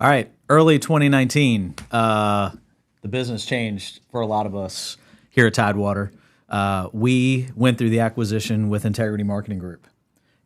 All right, early 2019, the business changed for a lot of us here at Tidewater. We went through the acquisition with Integrity Marketing Group.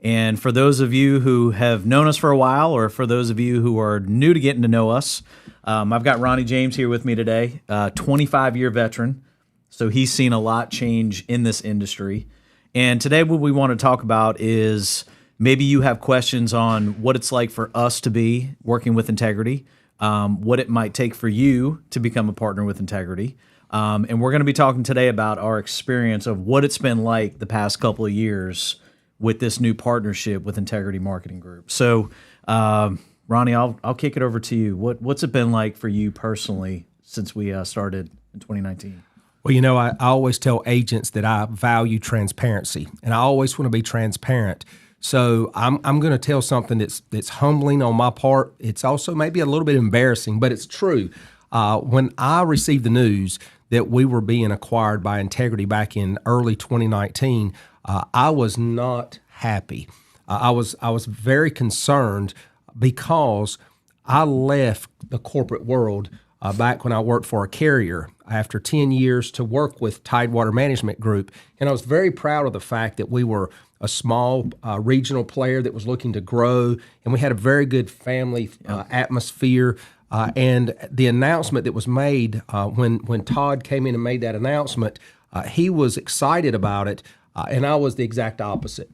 And for those of you who have known us for a while, or for those of you who are new to getting to know us, I've got Ronnie James here with me today, 25-year veteran. So he's seen a lot change in this industry. And today what we want to talk about is maybe you have questions on what it's like for us to be working with Integrity, what it might take for you to become a partner with Integrity. And we're going to be talking today about our experience of what it's been like the past couple of years with this new partnership with Integrity Marketing Group. So, Ronnie, I'll kick it over to you. What's it been like for you personally since we started in 2019? Well, I always tell agents that I value transparency, and I always want to be transparent. So I'm going to tell something that's humbling on my part. It's also maybe a little bit embarrassing, but it's true. When I received the news that we were being acquired by Integrity back in early 2019, I was not happy. I was very concerned because I left the corporate world back when I worked for a carrier after 10 years to work with Tidewater Management Group. And I was very proud of the fact that we were a small regional player that was looking to grow, and we had a very good family atmosphere. And the announcement that was made when Todd came in and made that announcement, he was excited about it, and I was the exact opposite.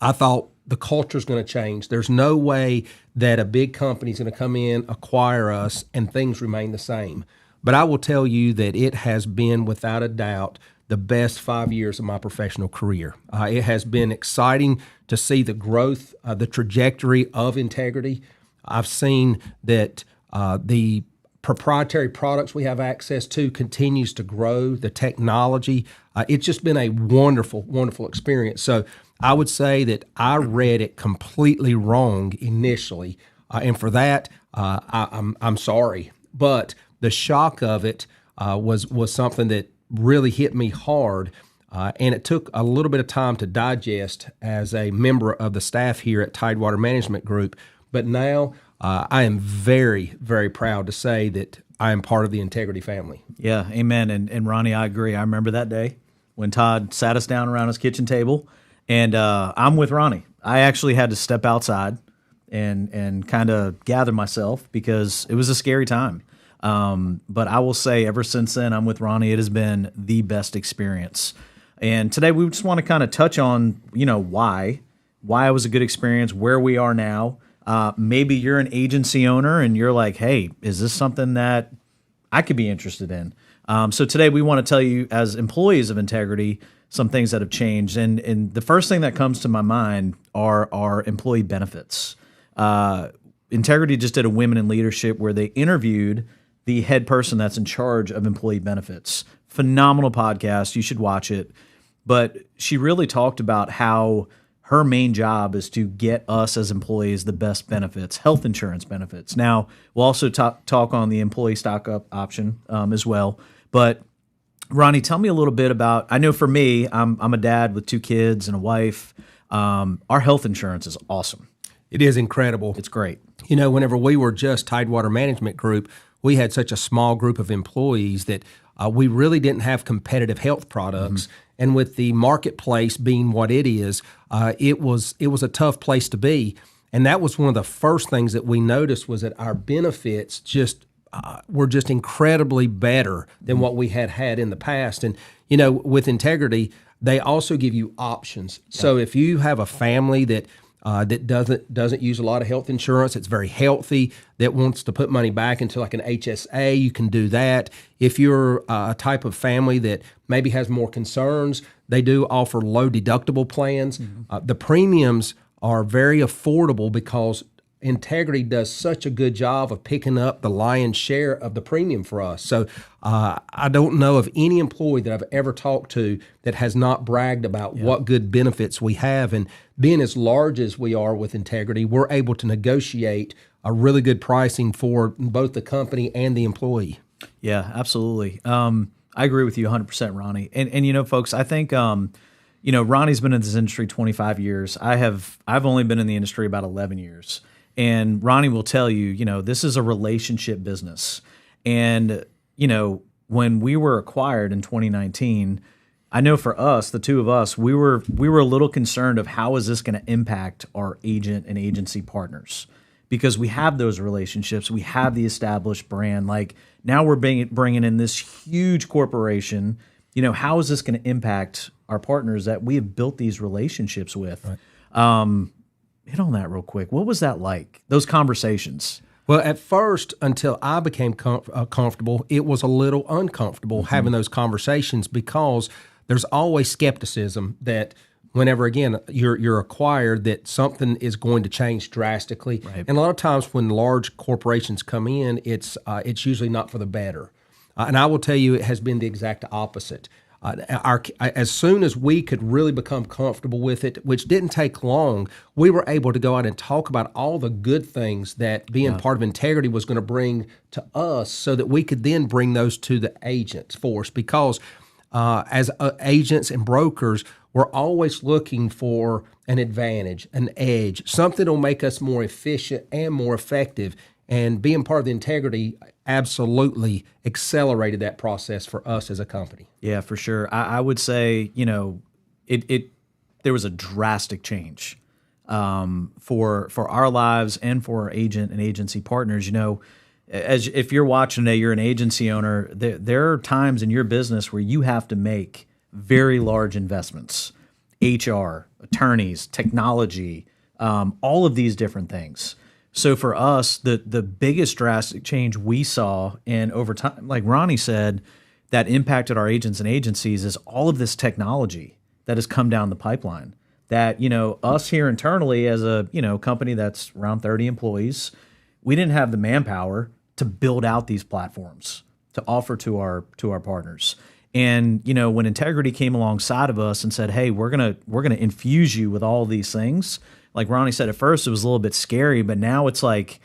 I thought the culture is going to change. There's no way that a big company is going to come in, acquire us, and things remain the same. But I will tell you that it has been, without a doubt, the best 5 years of my professional career. It has been exciting to see the growth, the trajectory of Integrity. I've seen that the proprietary products we have access to continues to grow, the technology. It's just been a wonderful, wonderful experience. So I would say that I read it completely wrong initially, and for that, I'm sorry. But the shock of it was something that really hit me hard, and it took a little bit of time to digest as a member of the staff here at Tidewater Management Group. But now I am very, very proud to say that I am part of the Integrity family. Yeah, amen. And Ronnie, I agree. I remember that day when Todd sat us down around his kitchen table, and I'm with Ronnie. I actually had to step outside and kind of gather myself because it was a scary time. But I will say ever since then, I'm with Ronnie. It has been the best experience. And today we just want to kind of touch on, why it was a good experience, where we are now. Maybe you're an agency owner and you're like, hey, is this something that I could be interested in? So today we want to tell you, as employees of Integrity, some things that have changed. And the first thing that comes to my mind are our employee benefits. Integrity just did a Women in Leadership where they interviewed the head person that's in charge of employee benefits. Phenomenal podcast. You should watch it. But she really talked about how her main job is to get us as employees the best benefits, health insurance benefits. Now, we'll also talk on the employee stock up option as well. But Ronnie, tell me a little bit about, I know for me, I'm a dad with 2 kids and a wife. Our health insurance is awesome. It is incredible. It's great. Whenever we were just Tidewater Management Group, we had such a small group of employees that we really didn't have competitive health products. Mm-hmm. And with the marketplace being what it is, it was a tough place to be. And that was one of the first things that we noticed, was that our benefits were just incredibly better than what we had in the past. And, with Integrity, they also give you options. Yeah. So if you have a family that doesn't use a lot of health insurance, it's very healthy, that wants to put money back into like an HSA, you can do that. If you're a type of family that maybe has more concerns, they do offer low deductible plans. Mm-hmm. The premiums are very affordable because Integrity does such a good job of picking up the lion's share of the premium for us. So I don't know of any employee that I've ever talked to that has not bragged about what good benefits we have. And being as large as we are with Integrity, we're able to negotiate a really good pricing for both the company and the employee. Yeah, absolutely. I agree with you 100%, Ronnie. And folks, I think Ronnie's been in this industry 25 years. I've only been in the industry about 11 years. And Ronnie will tell you, this is a relationship business. And, when we were acquired in 2019, I know for us, the two of us, we were a little concerned of how is this going to impact our agent and agency partners, because we have those relationships, we have the established brand. Like now we're bringing in this huge corporation. How is this going to impact our partners that we have built these relationships with? Right. Hit on that real quick. What was that like? Those conversations? Well, at first, until I became comfortable, it was a little uncomfortable having those conversations, because there's always skepticism that whenever, again, you're acquired, that something is going to change drastically. Right. And a lot of times when large corporations come in, it's usually not for the better. And I will tell you, it has been the exact opposite. As soon as we could really become comfortable with it, which didn't take long, we were able to go out and talk about all the good things that being part of Integrity was going to bring to us, so that we could then bring those to the agents force. Because as agents and brokers, we're always looking for an advantage, an edge, something that will make us more efficient and more effective. And being part of the Integrity absolutely accelerated that process for us as a company. Yeah, for sure. I would say, there was a drastic change for our lives and for our agent and agency partners. As if you're watching today, you're an agency owner. There are times in your business where you have to make very large investments, HR, attorneys, technology, all of these different things. So for us, the biggest drastic change we saw, and over time, like Ronnie said, that impacted our agents and agencies, is all of this technology that has come down the pipeline. That, us here internally as a, company that's around 30 employees, we didn't have the manpower to build out these platforms to offer to our partners. And, when Integrity came alongside of us and said, hey, we're gonna infuse you with all these things, like Ronnie said, at first it was a little bit scary, but now it's like,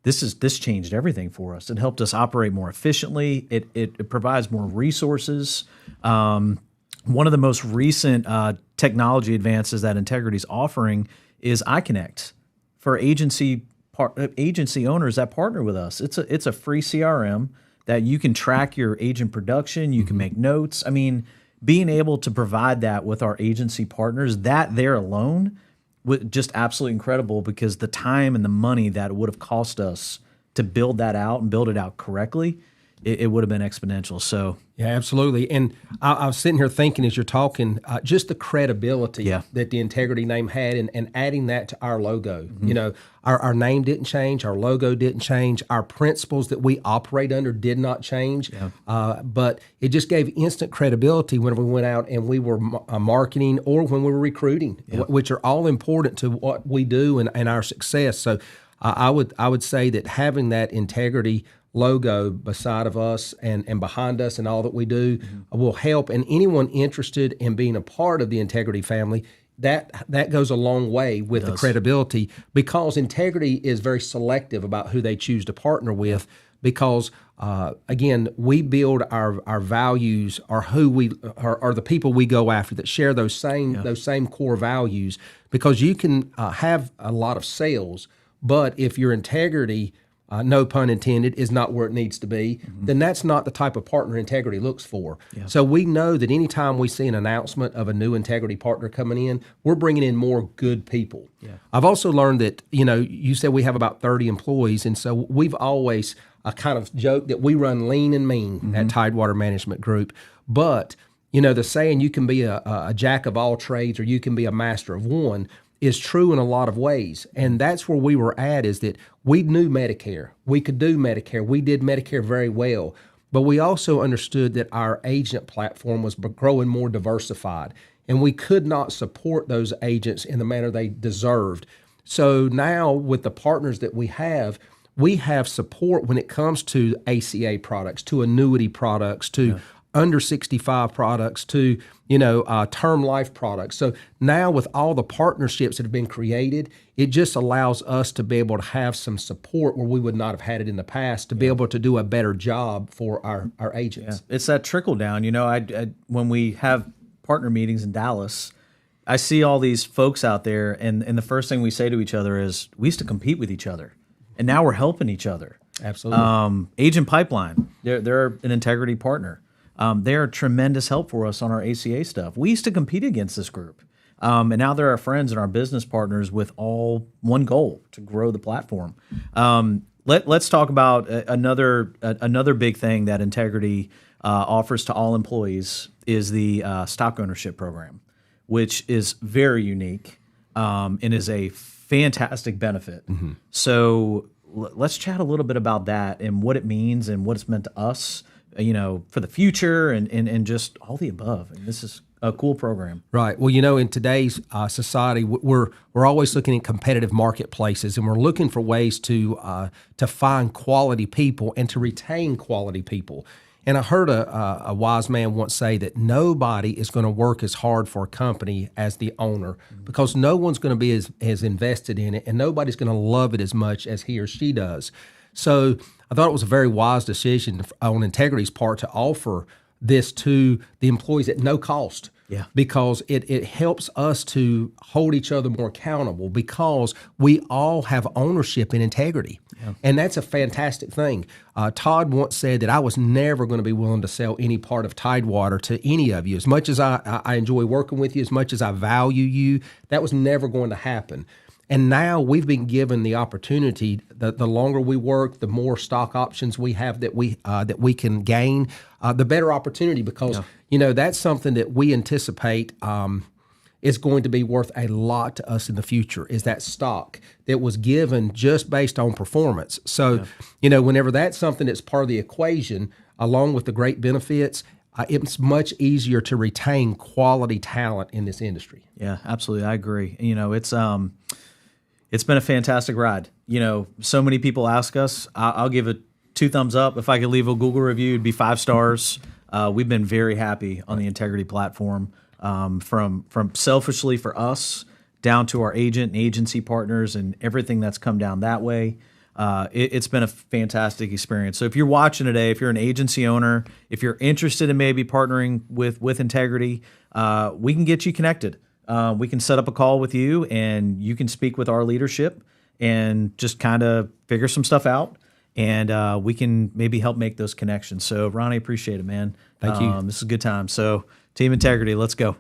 this changed everything for us. It helped us operate more efficiently. It provides more resources. One of the most recent technology advances that Integrity's offering is iConnect for agency owners that partner with us. It's a free CRM that you can track your agent production. You can make notes. I mean, being able to provide that with our agency partners, that there alone, just absolutely incredible, because the time and the money that it would have cost us to build that out and build it out correctly, it would have been exponential. So yeah, absolutely. And I was sitting here thinking as you're talking, just the credibility that the Integrity name had, and adding that to our logo. Our name didn't change, our logo didn't change, our principles that we operate under did not change, but it just gave instant credibility when we went out and we were marketing, or when we were recruiting, which are all important to what we do and our success. So I would say that having that Integrity logo beside of us and behind us and all that we do will help. And anyone interested in being a part of the Integrity family, that goes a long way with the credibility, because Integrity is very selective about who they choose to partner with, because again, we build our values, or who we are the people we go after that share those same core values. Because you can have a lot of sales, but if your integrity, no pun intended, is not where it needs to be, then that's not the type of partner Integrity looks for. So we know that anytime we see an announcement of a new Integrity partner coming in, we're bringing in more good people. I've also learned that, you said we have about 30 employees, and so we've always kind of joked that we run lean and mean at Tidewater Management Group. But, the saying, you can be a jack of all trades, or you can be a master of one, is true in a lot of ways. And that's where we were at, is that we knew Medicare. We could do Medicare. We did Medicare very well. But we also understood that our agent platform was growing more diversified, and we could not support those agents in the manner they deserved. So now, with the partners that we have support when it comes to ACA products, to annuity products, to under 65 products, to term life products. So now, with all the partnerships that have been created, it just allows us to be able to have some support where we would not have had it in the past, to be able to do a better job for our agents. It's that trickle down. When we have partner meetings in Dallas, I see all these folks out there, and the first thing we say to each other is, we used to compete with each other, and now we're helping each other. Absolutely. Agent Pipeline, they're an integrity partner. They're a tremendous help for us on our ACA stuff. We used to compete against this group, and now they're our friends and our business partners with all one goal: to grow the platform. Let's talk about another big thing that Integrity offers to all employees is the stock ownership program, which is very unique and is a fantastic benefit. So let's chat a little bit about that and what it means and what it's meant to us, for the future and just all the above. And this is a cool program. Right. Well, in today's society, we're always looking at competitive marketplaces, and we're looking for ways to find quality people and to retain quality people. And I heard a wise man once say that nobody is going to work as hard for a company as the owner, because no one's going to be as invested in it, and nobody's going to love it as much as he or she does. So I thought it was a very wise decision on Integrity's part to offer this to the employees at no cost. Yeah. Because it helps us to hold each other more accountable, because we all have ownership in integrity. Yeah. And that's a fantastic thing. Todd once said that I was never going to be willing to sell any part of Tidewater to any of you. As much as I enjoy working with you, as much as I value you, that was never going to happen. And now we've been given the opportunity. The longer we work, the more stock options we have that we can gain, the better opportunity. Because that's something that we anticipate is going to be worth a lot to us in the future. Is that stock that was given just based on performance? So whenever that's something that's part of the equation, along with the great benefits, it's much easier to retain quality talent in this industry. Yeah, absolutely. I agree. It's been a fantastic ride. So many people ask us. I'll give it 2 thumbs up. If I could leave a Google review, it'd be 5 stars. We've been very happy on the Integrity platform, from selfishly for us down to our agent and agency partners and everything that's come down that way. It's been a fantastic experience. So if you're watching today, if you're an agency owner, if you're interested in maybe partnering with Integrity, we can get you connected. We can set up a call with you, and you can speak with our leadership and just kind of figure some stuff out, and we can maybe help make those connections. So, Ronnie, appreciate it, man. Thank you. This is a good time. So, Team Integrity, let's go.